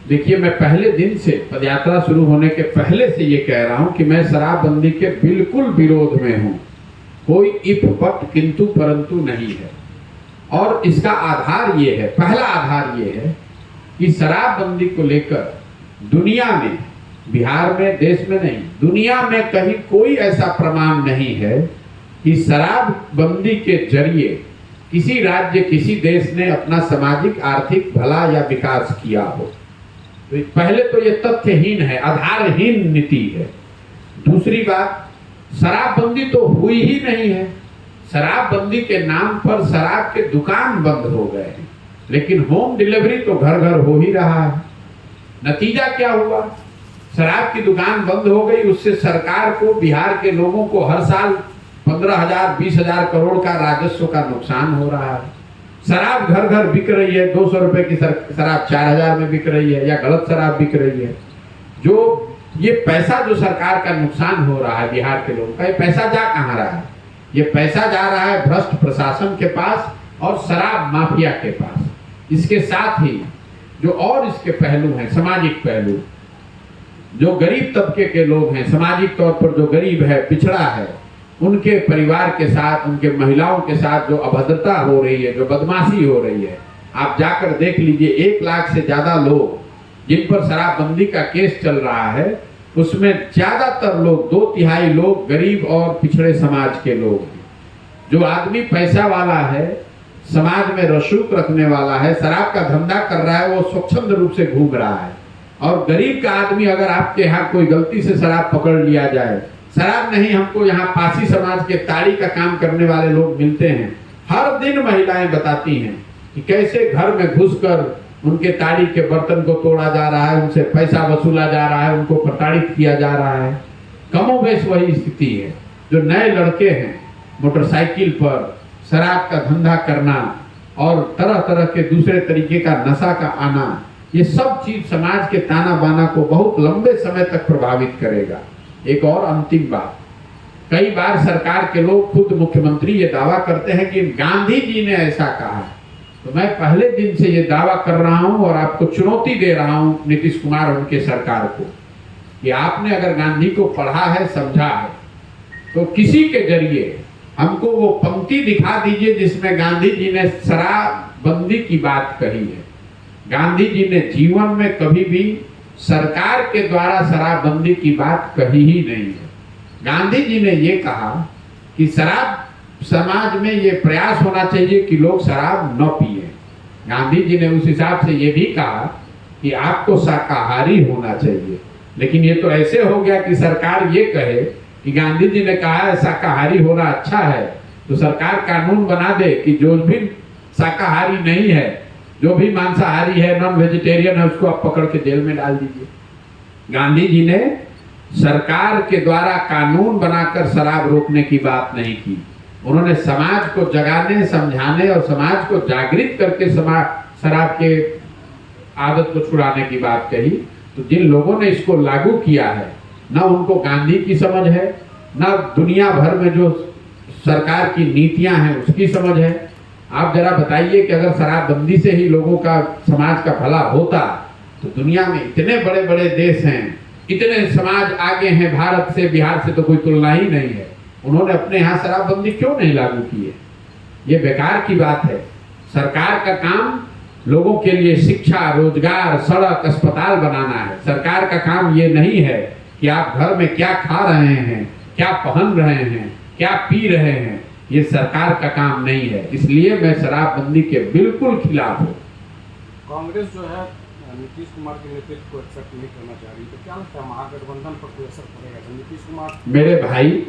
देखिए, मैं पहले दिन से, पदयात्रा शुरू होने के पहले से ये कह रहा हूं कि मैं शराबबंदी के बिल्कुल विरोध में हूं। कोई इफ बट किंतु परंतु नहीं है। और इसका आधार ये है, पहला आधार ये है कि शराबबंदी को लेकर दुनिया में, बिहार में, देश में नहीं, दुनिया में कहीं कोई ऐसा प्रमाण नहीं है कि शराबबंदी के जरिए किसी राज्य, किसी देश ने अपना सामाजिक आर्थिक भला या विकास किया हो। तो पहले तो ये तथ्यहीन है, आधारहीन नीति है। दूसरी बात, शराबबंदी तो हुई ही नहीं है। शराबबंदी के नाम पर शराब के दुकान बंद हो गए हैं, लेकिन होम डिलीवरी तो घर घर हो ही रहा है। नतीजा क्या हुआ? शराब की दुकान बंद हो गई, उससे सरकार को, बिहार के लोगों को हर साल 15,000 20,000 करोड़ का राजस्व का नुकसान हो रहा है। शराब घर घर बिक रही है, 200 रुपए की शराब 4,000 में बिक रही है, या गलत शराब बिक रही है। जो ये पैसा जो सरकार का नुकसान हो रहा है बिहार के लोगों का, ये पैसा जा कहाँ रहा है? ये पैसा जा रहा है भ्रष्ट प्रशासन के पास और शराब माफिया के पास। इसके साथ ही जो और इसके पहलू हैं, सामाजिक पहलू, जो गरीब तबके के लोग हैं, सामाजिक तौर पर जो गरीब है, पिछड़ा है, उनके परिवार के साथ, उनके महिलाओं के साथ जो अभद्रता हो रही है, जो बदमाशी हो रही है, आप जाकर देख लीजिए। 1 लाख से ज्यादा लोग जिन पर शराबबंदी का केस चल रहा है, उसमें ज्यादातर लोग, 2/3 लोग गरीब और पिछड़े समाज के लोग हैं। जो आदमी पैसा वाला है, समाज में रसूख रखने वाला है, शराब का धंधा कर रहा है, वो स्वच्छंद रूप से घूम रहा है। और गरीब का आदमी, अगर आपके यहाँ कोई गलती से शराब पकड़ लिया जाए, शराब नहीं, हमको यहाँ पासी समाज के ताड़ी का काम करने वाले लोग मिलते हैं। हर दिन महिलाएं बताती हैं कि कैसे घर में घुसकर उनके ताड़ी के बर्तन को तोड़ा जा रहा है, उनसे पैसा वसूला जा रहा है, उनको प्रताड़ित किया जा रहा है। कमोबेश वही स्थिति है। जो नए लड़के हैं, मोटरसाइकिल पर शराब का धंधा करना और तरह तरह के दूसरे तरीके का नशा का आना, ये सब चीज समाज के ताना बाना को बहुत लंबे समय तक प्रभावित करेगा। एक और अंतिम बात, कई बार सरकार के लोग, खुद मुख्यमंत्री ये दावा करते हैं कि गांधी जी ने ऐसा कहा। तो मैं पहले दिन से ये दावा कर रहा हूं और आपको चुनौती दे रहा हूं, नीतीश कुमार और उनके सरकार को, कि आपने अगर गांधी को पढ़ा है, समझा है, तो किसी के जरिए हमको वो पंक्ति दिखा दीजिए जिसमें गांधी जी ने शराबबंदी की बात कही है। गांधी जी ने जीवन में कभी भी सरकार के द्वारा शराबबंदी की बात कही ही नहीं है। गांधी जी ने ये कहा कि शराब, समाज में ये प्रयास होना चाहिए कि लोग शराब न पिए। गांधी जी ने उस हिसाब से ये भी कहा कि आपको शाकाहारी होना चाहिए। लेकिन ये तो ऐसे हो गया कि सरकार ये कहे कि गांधी जी ने कहा है शाकाहारी होना अच्छा है, तो सरकार कानून बना दे कि जो भी शाकाहारी नहीं है, जो भी मांसाहारी है, नॉन वेजिटेरियन है, उसको आप पकड़ के जेल में डाल दीजिए। गांधी जी ने सरकार के द्वारा कानून बनाकर शराब रोकने की बात नहीं की। उन्होंने समाज को जगाने, समझाने और समाज को जागृत करके शराब के आदत को छुड़ाने की बात कही। तो जिन लोगों ने इसको लागू किया है, न उनको गांधी की समझ है, न दुनिया भर में जो सरकार की नीतियां हैं उसकी समझ है। आप जरा बताइए कि अगर शराबबंदी से ही लोगों का, समाज का भला होता, तो दुनिया में इतने बड़े बड़े देश हैं, इतने समाज आगे हैं, भारत से, बिहार से तो कोई तुलना ही नहीं है। उन्होंने अपने यहाँ शराबबंदी क्यों नहीं लागू की है? ये बेकार की बात है। सरकार का काम लोगों के लिए शिक्षा, रोजगार, सड़क, अस्पताल बनाना है। सरकार का काम ये नहीं है कि आप घर में क्या खा रहे हैं, क्या पहन रहे हैं, क्या पी रहे हैं। ये सरकार का काम नहीं है। इसलिए मैं शराबबंदी के बिल्कुल खिलाफ हूँ। कांग्रेस जो है नीतीश कुमार के नेतृत्व को एक्सेप्ट नहीं करना चाह रही, तो क्या लगता है महागठबंधन पर कोई असर पड़ेगा? नीतीश कुमार, मेरे भाई,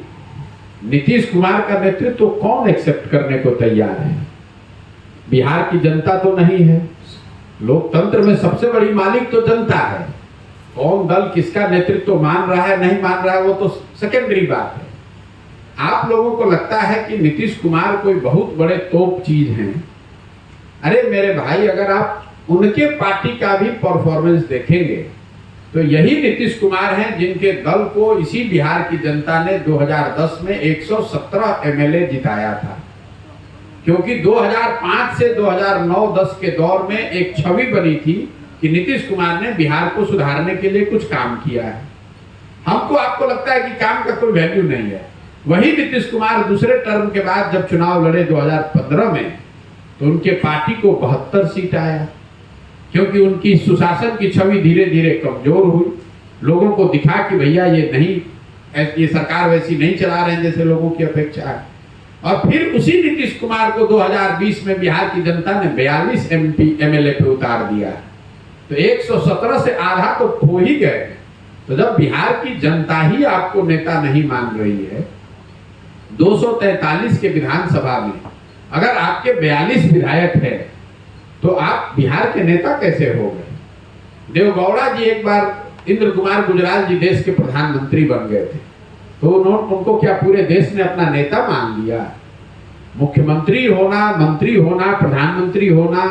नीतीश कुमार का नेतृत्व तो कौन एक्सेप्ट करने को तैयार है? बिहार की जनता तो नहीं है। लोकतंत्र में सबसे बड़ी मालिक तो जनता है। कौन दल किसका नेतृत्व मान रहा है, नहीं मान रहा है, वो तो सेकेंडरी बात है। आप लोगों को लगता है कि नीतीश कुमार कोई बहुत बड़े तोप चीज हैं। अरे मेरे भाई, अगर आप उनके पार्टी का भी परफॉर्मेंस देखेंगे तो यही नीतीश कुमार हैं जिनके दल को इसी बिहार की जनता ने 2010 में 117 एमएलए जिताया था। क्योंकि 2005 से 2009-10 के दौर में एक छवि बनी थी कि नीतीश कुमार ने बिहार को सुधारने के लिए कुछ काम किया है। हमको आपको लगता है कि काम का कोई वैल्यू नहीं है। वही नीतीश कुमार दूसरे टर्म के बाद जब चुनाव लड़े 2015 में, तो उनके पार्टी को 72 सीट आया, क्योंकि उनकी सुशासन की छवि धीरे धीरे कमजोर हुई। लोगों को दिखा कि भैया ये सरकार वैसी नहीं चला रहे हैं जैसे लोगों की अपेक्षा है। और फिर उसी नीतीश कुमार को 2020 में बिहार की जनता ने 42 MLA पे उतार दिया। तो 117 से आधा तो खो ही गए। तो जब बिहार की जनता ही आपको नेता नहीं मान रही है, 243 के विधानसभा में अगर आपके 42 विधायक है, तो आप बिहार के नेता कैसे हो गए? देवगौड़ा जी एक बार इंद्र कुमार गुजराल जी देश के प्रधानमंत्री बन गए थे, तो उनको क्या पूरे देश ने अपना नेता मान लिया? मुख्यमंत्री होना, मंत्री होना, प्रधानमंत्री होना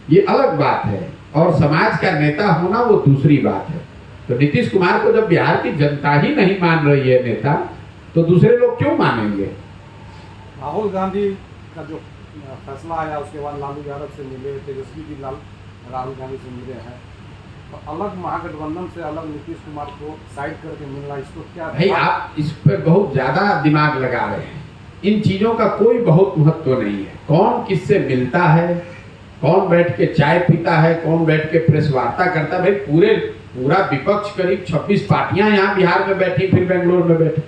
ये अलग बात है, और समाज का नेता होना वो दूसरी बात है। तो नीतीश कुमार को जब बिहार की जनता ही नहीं मान रही है नेता, तो दूसरे लोग क्यों मानेंगे? राहुल गांधी का जो फैसला आया, उसके बाद लालू यादव से मिले, तेजस्वी भी राहुल गांधी से मिले हैं, तो अलग महागठबंधन से अलग नीतीश कुमार को साइड करके मिलना, इसको क्या? भाई आप इस पर बहुत ज्यादा दिमाग लगा रहे हैं। इन चीजों का कोई बहुत महत्व नहीं है। कौन किससे मिलता है, कौन बैठ के चाय पीता है, कौन बैठ के प्रेस वार्ता करता है? भाई पूरा विपक्ष करीब 26 पार्टियां यहाँ बिहार में बैठी, फिर बेंगलोर में बैठी।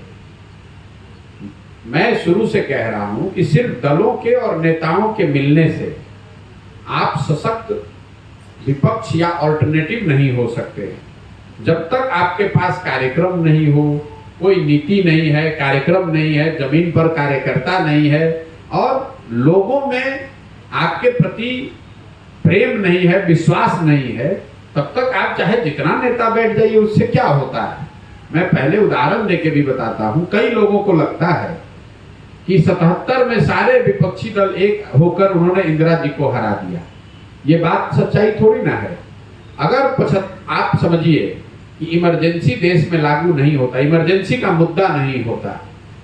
मैं शुरू से कह रहा हूं कि सिर्फ दलों के और नेताओं के मिलने से आप सशक्त विपक्ष या ऑल्टरनेटिव नहीं हो सकते। जब तक आपके पास कार्यक्रम नहीं हो, कोई नीति नहीं है, कार्यक्रम नहीं है, जमीन पर कार्यकर्ता नहीं है, और लोगों में आपके प्रति प्रेम नहीं है, विश्वास नहीं है, तब तक आप चाहे जितना नेता बैठ जाइए, उससे क्या होता है? मैं पहले उदाहरण देके भी बताता हूं। कई लोगों को लगता है कि 77 में सारे विपक्षी दल एक होकर उन्होंने इंदिरा जी को हरा दिया। ये बात सच्चाई थोड़ी ना है। अगर आप समझिए कि इमरजेंसी देश में लागू नहीं होता, इमरजेंसी का मुद्दा नहीं होता,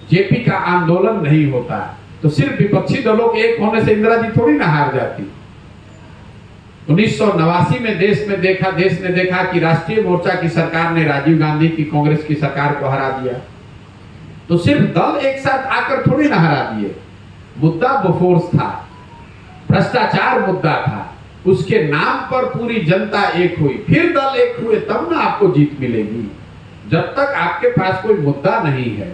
जेपी का आंदोलन नहीं होता, तो सिर्फ विपक्षी दलों के एक होने से इंदिरा जी थोड़ी ना हार जाती। 1989 में देश ने देखा कि राष्ट्रीय मोर्चा की सरकार ने राजीव गांधी की कांग्रेस की सरकार को हरा दिया। तो सिर्फ दल एक साथ आकर थोड़ी ना हरा दिए। मुद्दा बोफोर्स था, भ्रष्टाचार मुद्दा था, उसके नाम पर पूरी जनता एक हुई, फिर दल एक हुए, तब ना आपको जीत मिलेगी। जब तक आपके पास कोई मुद्दा नहीं है,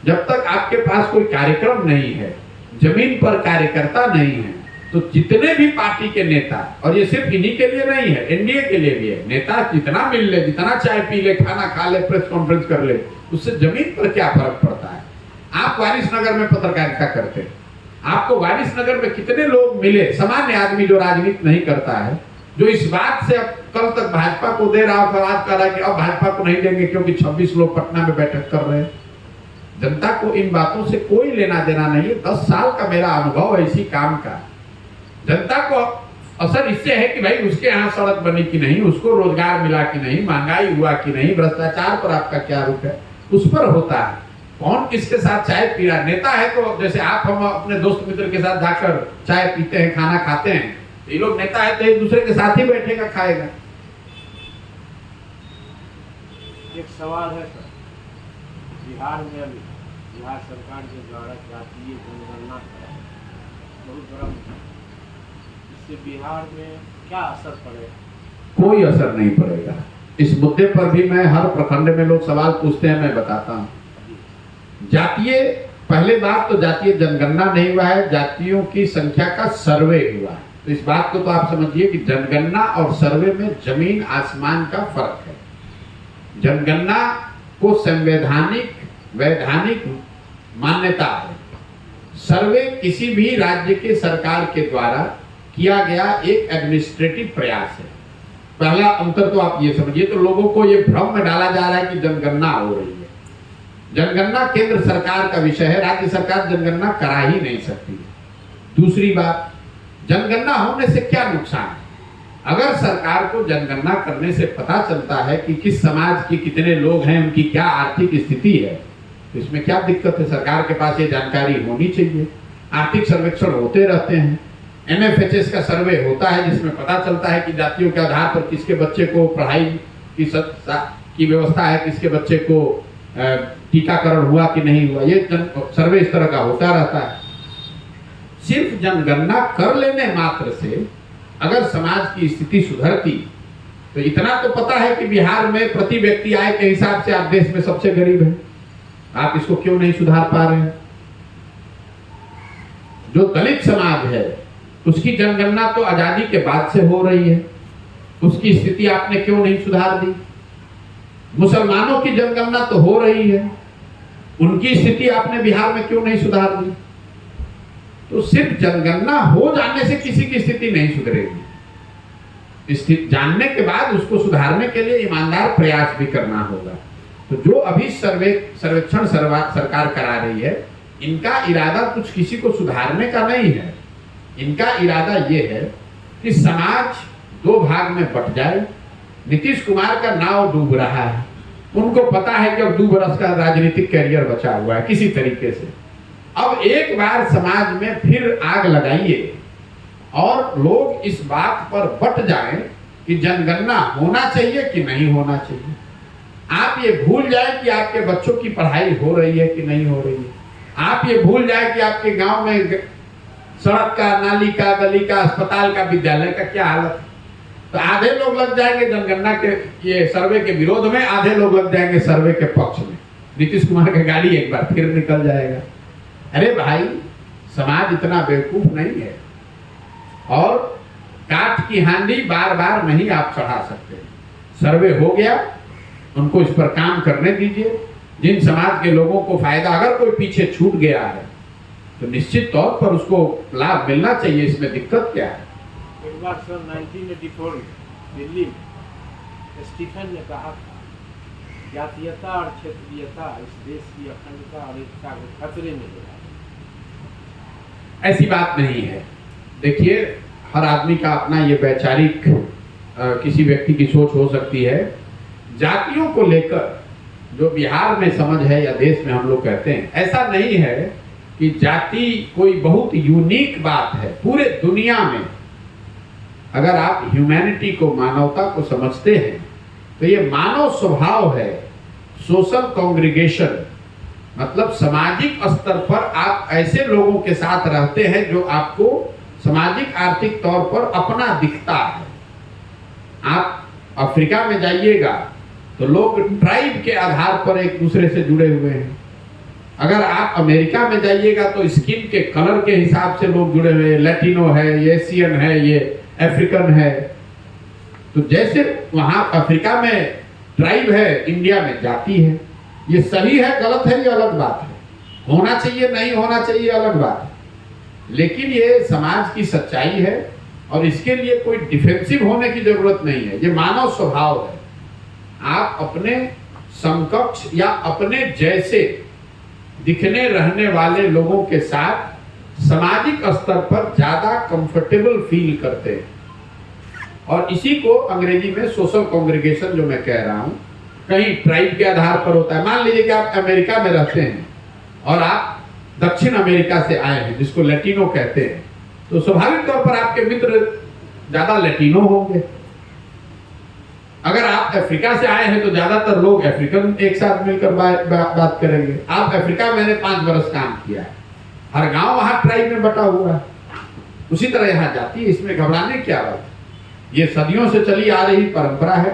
जब तक आपके पास कोई कार्यक्रम नहीं है, जमीन पर कार्यकर्ता नहीं है, तो जितने भी पार्टी के नेता, और ये सिर्फ इन्हीं के लिए नहीं है, एनडीए के लिए भी है, नेता जितना मिल ले, जितना चाय पी ले, खाना खा ले, प्रेस कॉन्फ्रेंस कर ले, उससे जमीन पर क्या फर्क पड़ता है? आप वारिसनगर में पत्रकारिता करते, आपको वारिसनगर में कितने लोग मिले, सामान्य आदमी जो राजनीति नहीं करता है, जो इस बात से अब कल तक भाजपा को दे रहा था, आज कह रहा है कि अब भाजपा को नहीं देंगे क्योंकि 26 लोग पटना में बैठक कर रहे हैं। जनता को इन बातों से कोई लेना देना नहीं है। 10 साल का मेरा अनुभव है इसी काम का। जनता को असर इससे है कि भाई उसके यहाँ सड़क बनी कि नहीं, उसको रोजगार मिला कि नहीं, महंगाई हुआ कि नहीं, भ्रष्टाचार पर आपका क्या रुख है, उस पर होता है। कौन किसके साथ चाय पी रहा है? नेता है तो जैसे आप हम अपने दोस्त मित्र के साथ जाकर चाय पीते हैं, खाना खाते हैं, ये लोग नेता है तो एक दूसरे के साथ ही बैठेगा, खाएगा। एक सवाल है सर, बिहार में अभी बिहार सरकार के द्वारा जातीय जनगणना कराई, बहुत बड़ा मुद्दा, इससे बिहार में क्या असर पड़ेगा? कोई असर नहीं पड़ेगा। इस मुद्दे पर भी मैं हर प्रखंड में लोग सवाल पूछते हैं, मैं बताता हूँ। जातीय, पहले बात तो जातीय जनगणना नहीं हुआ है, जातियों की संख्या का सर्वे हुआ है। तो इस बात को तो आप समझिए कि जनगणना और सर्वे में जमीन आसमान का फर्क है। जनगणना को संवैधानिक वैधानिक मान्यता है, सर्वे किसी भी राज्य के सरकार के द्वारा किया गया एक एडमिनिस्ट्रेटिव प्रयास है। पहला अंतर तो आप ये समझिए। तो लोगों को ये भ्रम में डाला जा रहा है कि जनगणना हो रही है। जनगणना केंद्र सरकार का विषय है, राज्य सरकार जनगणना करा ही नहीं सकती। दूसरी बात, जनगणना होने से क्या नुकसान है? अगर सरकार को जनगणना करने से पता चलता है कि किस समाज के कितने लोग हैं, उनकी क्या आर्थिक स्थिति है, तो इसमें क्या दिक्कत है? सरकार के पास ये जानकारी होनी चाहिए। आर्थिक सर्वेक्षण होते रहते हैं, MFHS का सर्वे होता है जिसमें पता चलता है कि जातियों के आधार पर किसके बच्चे को पढ़ाई की व्यवस्था है, किसके बच्चे को टीकाकरण हुआ कि नहीं हुआ। ये सर्वे इस तरह का होता रहता है। सिर्फ जनगणना कर लेने मात्र से अगर समाज की स्थिति सुधरती तो इतना तो पता है कि बिहार में प्रति व्यक्ति आय के हिसाब से आप देश में सबसे गरीब हैं। आप इसको क्यों नहीं सुधार पा रहे हैं? जो दलित समाज है उसकी जनगणना तो आजादी के बाद से हो रही है, उसकी स्थिति आपने क्यों नहीं सुधार दी? मुसलमानों की जनगणना तो हो रही है, उनकी स्थिति आपने बिहार में क्यों नहीं सुधार दी? तो सिर्फ जनगणना हो जाने से किसी की स्थिति नहीं सुधरेगी। स्थिति जानने के बाद उसको सुधारने के लिए ईमानदार प्रयास भी करना होगा। तो जो अभी सर्वेक्षण सरकार करा रही है, इनका इरादा कुछ किसी को सुधारने का नहीं है। इनका इरादा ये है कि समाज दो भाग में बट जाए। नीतीश कुमार का नाव डूब रहा है, उनको पता है कि अब 2 बरस का राजनीतिक कैरियर बचा हुआ है किसी तरीके से। अब एक बार समाज में फिर आग लगाइए और लोग इस बात पर बट जाएं कि जनगणना होना चाहिए कि नहीं होना चाहिए। आप ये भूल जाए कि आपके बच्चों की पढ़ाई हो रही है कि नहीं हो रही है। आप ये भूल जाए कि आपके गांव में सड़क का, नाली का, गली का, अस्पताल का, विद्यालय का क्या हालत है। तो आधे लोग लग जाएंगे जनगणना के ये सर्वे के विरोध में, आधे लोग लग जाएंगे सर्वे के पक्ष में। नीतीश कुमार का गाड़ी एक बार फिर निकल जाएगा। अरे भाई, समाज इतना बेवकूफ नहीं है और काठ की हांडी बार बार नहीं आप चढ़ा सकते। सर्वे हो गया, उनको इस पर काम करने दीजिए। जिन समाज के लोगों को फायदा, अगर कोई पीछे छूट गया है तो निश्चित तौर पर उसको लाभ मिलना चाहिए। इसमें दिक्कत क्या है? एक बार सन 1984 में दिल्ली में स्टीफन ने कहा था, जातीयता और क्षेत्रीयता इस देश की अखंडता और एकता को खतरे में ले रहा है। ऐसी बात नहीं है। देखिए, हर आदमी का अपना ये वैचारिक किसी व्यक्ति की सोच हो सकती है। जातियों को लेकर जो बिहार में समझ है या देश में हम लोग कहते हैं, ऐसा नहीं है कि जाति कोई बहुत यूनिक बात है। पूरे दुनिया में अगर आप ह्यूमैनिटी को, मानवता को समझते हैं तो ये मानव स्वभाव है। सोशल कॉन्ग्रीगेशन मतलब सामाजिक स्तर पर आप ऐसे लोगों के साथ रहते हैं जो आपको सामाजिक आर्थिक तौर पर अपना दिखता है। आप अफ्रीका में जाइएगा तो लोग ट्राइब के आधार पर एक दूसरे से जुड़े हुए हैं। अगर आप अमेरिका में जाइएगा तो स्किन के कलर के हिसाब से लोग जुड़े हुए हैं। लैटिनो है, ये एशियन है, ये अफ्रीकन है। तो जैसे वहां अफ्रीका में ट्राइब है, इंडिया में जाति है। ये सही है, गलत है, ये अलग बात है। होना चाहिए, नहीं होना चाहिए, अलग बात है। लेकिन ये समाज की सच्चाई है और इसके लिए कोई डिफेंसिव होने की जरूरत नहीं है। ये मानव स्वभाव है। आप अपने समकक्ष या अपने जैसे दिखने रहने वाले लोगों के साथ सामाजिक स्तर पर ज्यादा कंफर्टेबल फील करते हैं और इसी को अंग्रेजी में सोशल कॉन्ग्रीगेशन जो मैं कह रहा हूं, कहीं ट्राइब के आधार पर होता है। मान लीजिए कि आप अमेरिका में रहते हैं और आप दक्षिण अमेरिका से आए हैं, जिसको लैटिनो कहते हैं, तो स्वाभाविक तौर पर आपके मित्र ज्यादा लैटिनो होंगे। अगर आप अफ्रीका से आए हैं तो ज्यादातर लोग अफ्रीकन एक साथ मिलकर बात करेंगे। आप अफ्रीका मैंने 5 बरस काम किया है, हर गांव वहां ट्राइब में बटा हुआ है। उसी तरह यहाँ जाति, इसमें घबराने क्या बात है। ये सदियों से चली आ रही परंपरा है,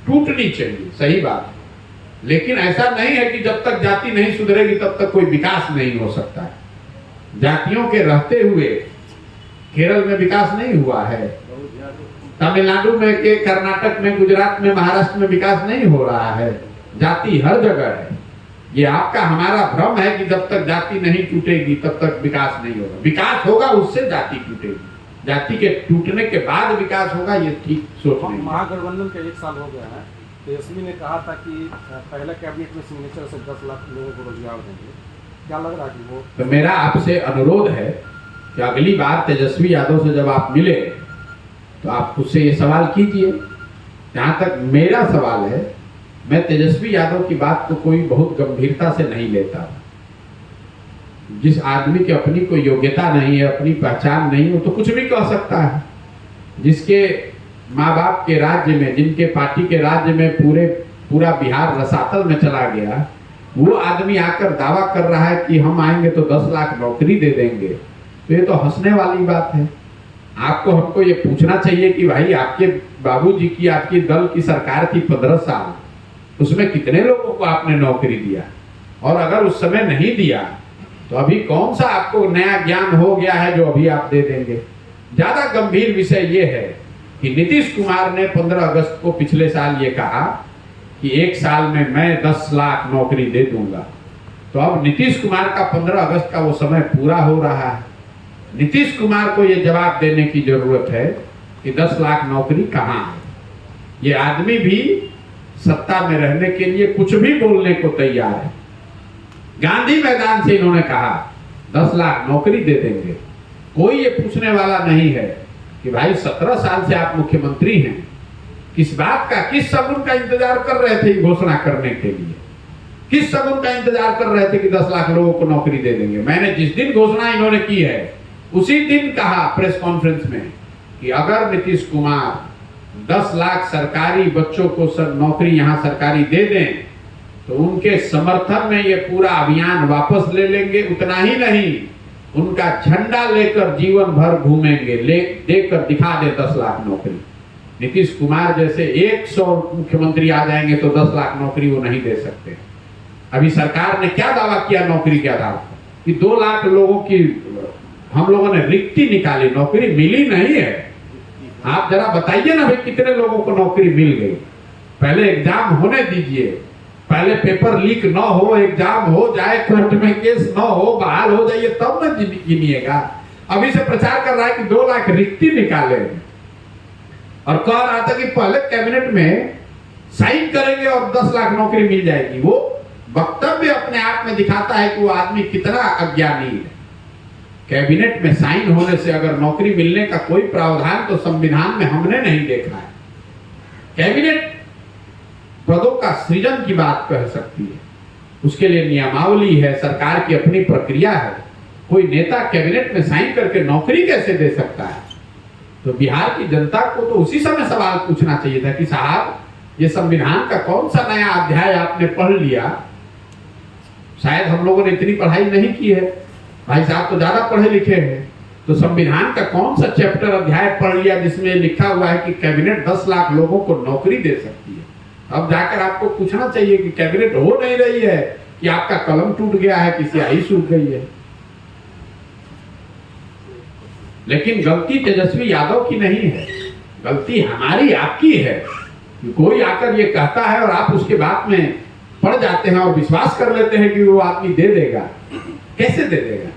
टूटनी चाहिए, सही बात है। लेकिन ऐसा नहीं है कि जब तक जाति नहीं सुधरेगी तब तक कोई विकास नहीं हो सकता है। जातियों के रहते हुए केरल में विकास नहीं हुआ है, तमिलनाडु में के, कर्नाटक में, गुजरात में, महाराष्ट्र में विकास नहीं हो रहा है। जाति हर जगह है। ये आपका हमारा भ्रम है कि जब तक जाति नहीं टूटेगी तब तक विकास नहीं होगा। विकास होगा, उससे जाति टूटेगी। जाति के टूटने के बाद विकास होगा, ये ठीक सोच नहीं। महागठबंधन के 1 साल हो गया है। तेजस्वी ने कहा था कि पहले कैबिनेट में सिग्नेचर से 10 लाख लोगों को रोजगार देंगे। क्या लग रहा है कि वो? तो मेरा आपसे अनुरोध है कि अगली बार तेजस्वी यादव से जब आप मिले तो आप उससे ये सवाल कीजिए। जहाँ तक मेरा सवाल है, मैं तेजस्वी यादव की बात को कोई बहुत गंभीरता से नहीं लेता। जिस आदमी की अपनी कोई योग्यता नहीं है, अपनी पहचान नहीं है, वो तो कुछ भी कह सकता है। जिसके माँ बाप के राज्य में, जिनके पार्टी के राज्य में पूरा बिहार रसातल में चला गया, वो आदमी आकर दावा कर रहा है कि हम आएंगे तो 10 लाख नौकरी दे देंगे, तो ये तो हंसने वाली बात है। आपको हमको ये पूछना चाहिए कि भाई आपके बाबूजी की, आपकी दल की सरकार की 15 साल, उसमें कितने लोगों को आपने नौकरी दिया, और अगर उस समय नहीं दिया तो अभी कौन सा आपको नया ज्ञान हो गया है जो अभी आप दे देंगे। ज्यादा गंभीर विषय ये है कि नीतीश कुमार ने 15 अगस्त को पिछले साल ये कहा कि 1 साल में मैं 10 लाख नौकरी दे दूंगा। तो अब नीतीश कुमार का 15 अगस्त का वो समय पूरा हो रहा है। नीतीश कुमार को ये जवाब देने की जरूरत है कि 10 लाख नौकरी कहाँ है। ये आदमी भी सत्ता में रहने के लिए कुछ भी बोलने को तैयार है। गांधी मैदान से इन्होंने कहा 10 लाख नौकरी दे देंगे। कोई ये पूछने वाला नहीं है कि भाई 17 साल से आप मुख्यमंत्री हैं, किस बात का, किस शगुन का इंतजार कर रहे थे घोषणा करने के लिए? किस शगुन का इंतजार कर रहे थे कि 10 लाख लोगों को नौकरी दे देंगे? मैंने जिस दिन घोषणा इन्होंने की है उसी दिन कहा प्रेस कॉन्फ्रेंस में कि अगर नीतीश कुमार 10 लाख सरकारी बच्चों को नौकरी यहाँ सरकारी दे दें तो उनके समर्थन में ये पूरा अभियान वापस ले लेंगे। उतना ही नहीं, उनका झंडा लेकर जीवन भर घूमेंगे, देकर दिखा दे 10 लाख नौकरी। नीतीश कुमार जैसे 100 मुख्यमंत्री आ जाएंगे तो 10 लाख नौकरी वो नहीं दे सकते। अभी सरकार ने क्या दावा किया नौकरी के आधार पर कि 2 लाख लोगों की हम लोगों ने रिक्ति निकाली, नौकरी मिली नहीं है। आप जरा बताइए ना भाई कितने लोगों को नौकरी मिल गई? पहले एग्जाम होने दीजिए, पहले पेपर लीक न हो, एग्जाम हो जाए, कोर्ट में केस न हो, बहाल हो जाइए, तब न गिनिएगा। अभी से प्रचार कर रहा है कि 2 लाख रिक्ति निकाले और कह रहा था कि पहले कैबिनेट में साइन करेंगे और 10 लाख नौकरी मिल जाएगी। वो वक्तव्य अपने आप में दिखाता है कि वो आदमी कितना अज्ञानी है। कैबिनेट में साइन होने से अगर नौकरी मिलने का कोई प्रावधान तो संविधान में हमने नहीं देखा है। कैबिनेट पदों का सृजन की बात कह सकती है, उसके लिए नियमावली है, सरकार की अपनी प्रक्रिया है। कोई नेता कैबिनेट में साइन करके नौकरी कैसे दे सकता है? तो बिहार की जनता को तो उसी समय सवाल पूछना चाहिए था कि साहब ये संविधान का कौन सा नया अध्याय आपने पढ़ लिया? शायद हम लोगों ने इतनी पढ़ाई नहीं की है, भाई साहब तो ज्यादा पढ़े लिखे हैं। तो संविधान का कौन सा चैप्टर अध्याय पढ़ लिया जिसमें लिखा हुआ है कि कैबिनेट 10 लाख लोगों को नौकरी दे सकती है? अब जाकर आपको पूछना चाहिए कि कैबिनेट हो नहीं रही है कि आपका कलम टूट गया है, कि स्याही सूख गई है। लेकिन गलती तेजस्वी यादव की नहीं है, गलती हमारी आपकी है कि कोई आकर ये कहता है और आप उसके बात में पड़ जाते हैं और विश्वास कर लेते हैं कि वो आदमी दे देगा। कैसे दे देगा?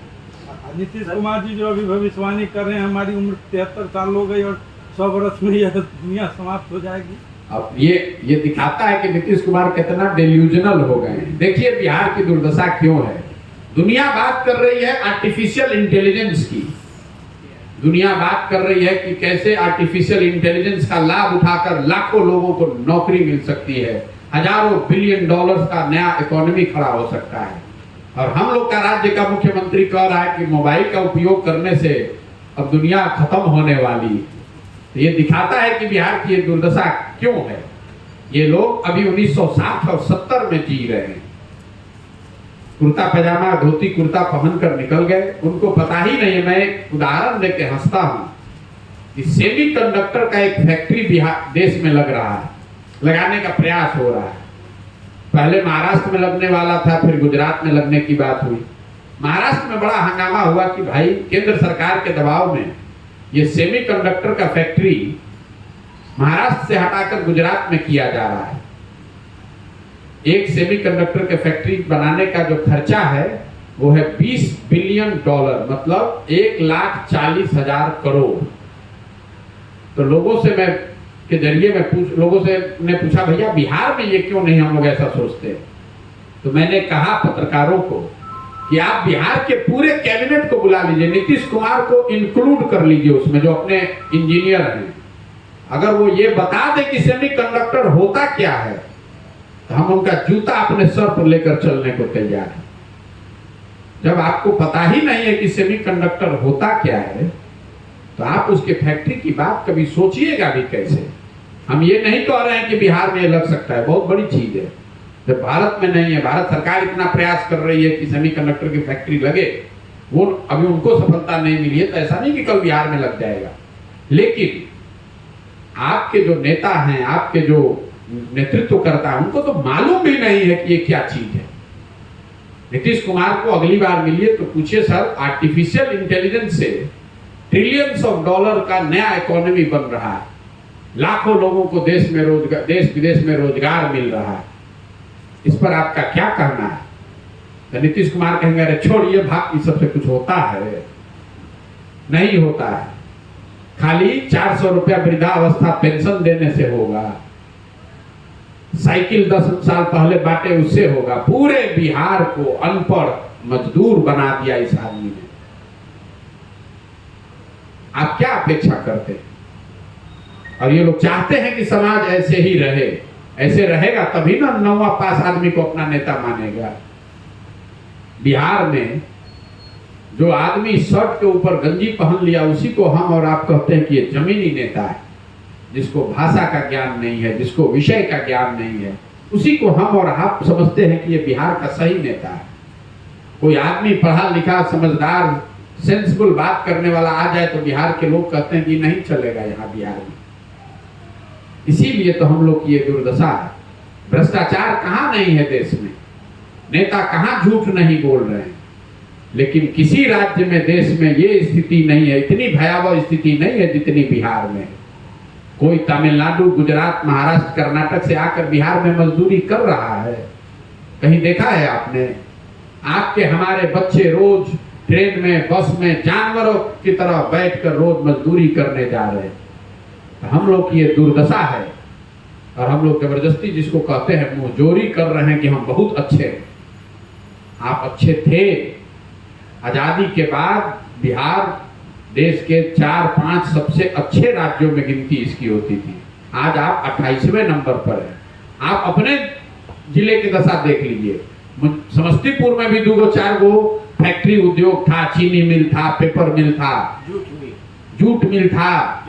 नीतीश कुमार जी जो अभी भविष्यवाणी कर रहे हैं, हमारी उम्र 73 साल हो गई और 100 वर्ष में यह दुनिया समाप्त हो जाएगी। अब ये दिखाता है कि नीतीश कुमार कितना डेल्यूजनल हो गए हैं। देखिए बिहार की दुर्दशा क्यों है। दुनिया बात कर रही है आर्टिफिशियल इंटेलिजेंस की, दुनिया बात कर रही है कि कैसे आर्टिफिशियल इंटेलिजेंस का लाभ उठाकर लाखों लोगों को नौकरी मिल सकती है, हजारों बिलियन डॉलर्स का नया इकोनॉमी खड़ा हो सकता है। और हम लोग का राज्य का मुख्यमंत्री कह रहा है कि मोबाइल का उपयोग करने से अब दुनिया खत्म होने वाली है। तो ये दिखाता है कि बिहार की ये दुर्दशा क्यों है। ये लोग अभी 1960 और 70 में जी रहे हैं। कुर्ता पजामा धोती कुर्ता पहनकर निकल गए, उनको पता ही नहीं है। मैं एक उदाहरण देके हंसता हूं कि सेमीकंडक्टर का एक फैक्ट्री बिहार देश में लग रहा है, लगाने का प्रयास हो रहा है। पहले महाराष्ट्र में लगने वाला था, फिर गुजरात में लगने की बात हुई। महाराष्ट्र में बड़ा हंगामा हुआ कि भाई केंद्र सरकार के दबाव में ये सेमीकंडक्टर का फैक्ट्री महाराष्ट्र से हटाकर गुजरात में किया जा रहा है। एक सेमीकंडक्टर के फैक्ट्री बनाने का जो खर्चा है वो है $20 बिलियन, मतलब 1,40,000 करोड़। तो लोगों से मैं के जरिए मैं लोगों से ने पूछा भैया बिहार में ये क्यों नहीं हम लोग ऐसा सोचते? तो मैंने कहा पत्रकारों को कि आप बिहार के पूरे कैबिनेट को बुला लीजिए, नीतीश कुमार को इंक्लूड कर लीजिए उसमें, जो अपने इंजीनियर हैं। अगर वो ये बता दे कि सेमीकंडक्टर होता क्या है तो हम उनका जूता अपने सर पर लेकर चलने को तैयार हैं। जब आपको पता ही नहीं है कि सेमीकंडक्टर होता क्या है, तो आप उसके फैक्ट्री की बात कभी सोचिएगा भी कैसे। हम ये नहीं कह रहे हैं कि बिहार में ये लग सकता है, बहुत बड़ी चीज है। जब भारत में नहीं है, भारत सरकार इतना प्रयास कर रही है कि सेमीकंडक्टर की फैक्ट्री लगे, वो अभी उनको सफलता नहीं मिली है, तो ऐसा नहीं कि कल बिहार में लग जाएगा। लेकिन आपके जो नेता हैं, आपके जो नेतृत्व करता है, उनको तो मालूम भी नहीं है कि ये क्या चीज है। नीतीश कुमार को अगली बार मिलिए तो पूछिए, सर आर्टिफिशियल इंटेलिजेंस से ट्रिलियंस ऑफ डॉलर का नया इकोनॉमी बन रहा है, लाखों लोगों को देश विदेश में रोजगार मिल रहा है, इस पर आपका क्या कहना है? तो नीतीश कुमार कहेंगे अरे छोड़िए, बाकी सबसे कुछ होता है? नहीं होता है, खाली 400 रुपया वृद्धावस्था पेंशन देने से होगा, साइकिल 10 साल पहले बांटे उससे होगा। पूरे बिहार को अनपढ़ मजदूर बना दिया इस आदमी ने। आप क्या अपेक्षा करते हैं? और ये लोग चाहते हैं कि समाज ऐसे ही रहे, ऐसे रहेगा तभी ना 9वां पास आदमी को अपना नेता मानेगा। बिहार में जो आदमी शर्ट के ऊपर गंजी पहन लिया, उसी को हम और आप कहते हैं कि ये जमीनी नेता है, जिसको भाषा का ज्ञान नहीं है, जिसको विषय का ज्ञान नहीं है, उसी को हम और आप समझते हैं कि ये बिहार का सही नेता है। कोई आदमी पढ़ा लिखा, समझदार, सेंसिबल बात करने वाला आ जाए तो बिहार के लोग कहते हैं कि नहीं चलेगा यहाँ बिहार में। इसीलिए तो हम लोग की ये दुर्दशा है। भ्रष्टाचार कहाँ नहीं है देश में, नेता कहाँ झूठ नहीं बोल रहे हैं, लेकिन किसी राज्य में देश में ये स्थिति नहीं है, इतनी भयावह स्थिति नहीं है जितनी बिहार में। कोई तमिलनाडु, गुजरात, महाराष्ट्र, कर्नाटक से आकर बिहार में मजदूरी कर रहा है, कहीं देखा है आपने? आपके हमारे बच्चे रोज ट्रेन में, बस में जानवरों की तरह बैठकर रोज मजदूरी करने जा रहे हैं। तो हम लोग की ये दुर्दशा है, और हम लोग जबरदस्ती जिसको कहते हैं मुंहजोरी कर रहे हैं कि हम बहुत अच्छे हैं। आप अच्छे थे। आजादी के बाद बिहार देश के 4-5 सबसे अच्छे राज्यों में गिनती इसकी होती थी। आज आप 28वें नंबर पर हैं। आप अपने जिले की दशा देख लीजिए। समस्तीपुर में भी 2-4 गो फैक्ट्री उद्योग था, चीनी मिल था, पेपर मिल था, जूट मिल था।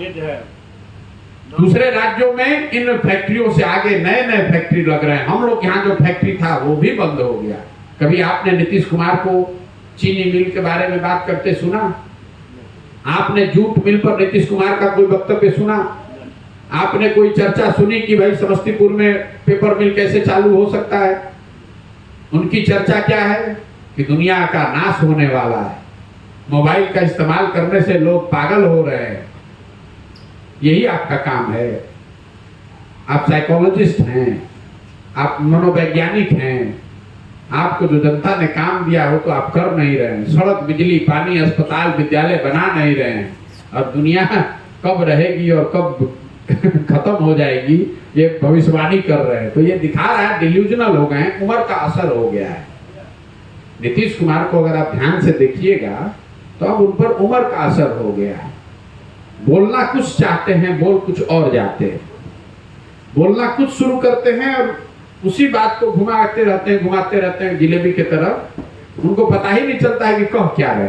दूसरे राज्यों में इन फैक्ट्रियों से आगे नए नए फैक्ट्री लग रहे हैं। हम लोग यहाँ जो फैक्ट्री था वो भी बंद हो गया। कभी आपने नीतीश कुमार को चीनी मिल के बारे में बात करते सुना? आपने जूट मिल पर नीतीश कुमार का कोई वक्तव्य सुना? आपने कोई चर्चा सुनी कि भाई समस्तीपुर में पेपर मिल कैसे चालू हो सकता है? उनकी चर्चा क्या है कि दुनिया का नाश होने वाला है, मोबाइल का इस्तेमाल करने से लोग पागल हो रहे हैं। यही आपका काम है। आप साइकोलॉजिस्ट हैं, आप मनोवैज्ञानिक हैं। आपको जो जनता ने काम दिया हो तो आप कर नहीं रहे हैं। सड़क, बिजली, पानी, अस्पताल, विद्यालय बना नहीं रहे हैं। और दुनिया कब रहेगी और कब खत्म हो जाएगी ये भविष्यवाणी कर रहे हैं। तो ये दिखा रहा है डिल्यूजनल हो गए हैं, उम्र का असर हो गया है। नीतीश कुमार को अगर आप ध्यान से देखिएगा तो अब उन पर उम्र का असर हो गया है। बोलना कुछ चाहते हैं, बोल कुछ और जाते हैं। बोलना कुछ शुरू करते हैं और उसी बात को घुमाते रहते हैं जिलेबी की तरह। उनको पता ही नहीं चलता है कि कह क्या रहे,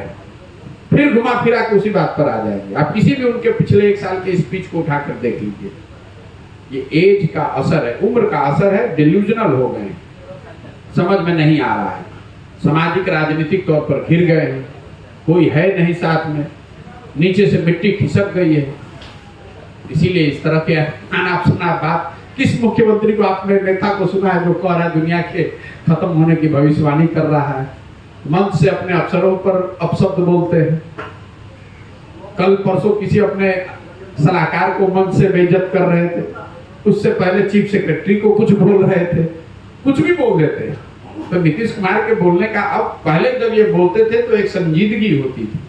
फिर घुमा फिरा के उसी बात पर आ जाएंगे। आप किसी भी उनके पिछले 1 साल के स्पीच को उठाकर देख लीजिए। ये एज का असर है, उम्र का असर है। डिल्यूजनल हो गए, समझ में नहीं आ रहा है, सामाजिक राजनीतिक तौर पर घिर गए हैं, कोई है नहीं साथ में, नीचे से मिट्टी खिसक गई है। इसीलिए इस तरह के अनाप शनाप बात। किस मुख्यमंत्री को आपने, नेता को सुना है जो कह रहा है दुनिया के खत्म होने की भविष्यवाणी कर रहा है? मंच से अपने अफसरों पर अपशब्द बोलते हैं। कल परसों किसी अपने सलाहकार को मंच से बेइज्जत कर रहे थे, उससे पहले चीफ सेक्रेटरी को कुछ बोल रहे थे, कुछ भी बोल देते हैं। तो नीतीश कुमार के बोलने का, अब पहले जब ये बोलते थे तो एक संजीदगी होती थी।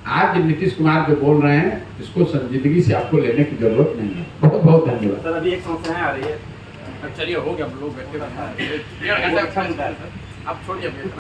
आज नीतीश कुमार जो बोल रहे हैं इसको संजीदगी से आपको लेने की जरूरत नहीं है। बहुत बहुत धन्यवाद सर। अभी एक समस्या आ रही है, चलिए हो गया, हम लोग बैठे, आप छोड़िए।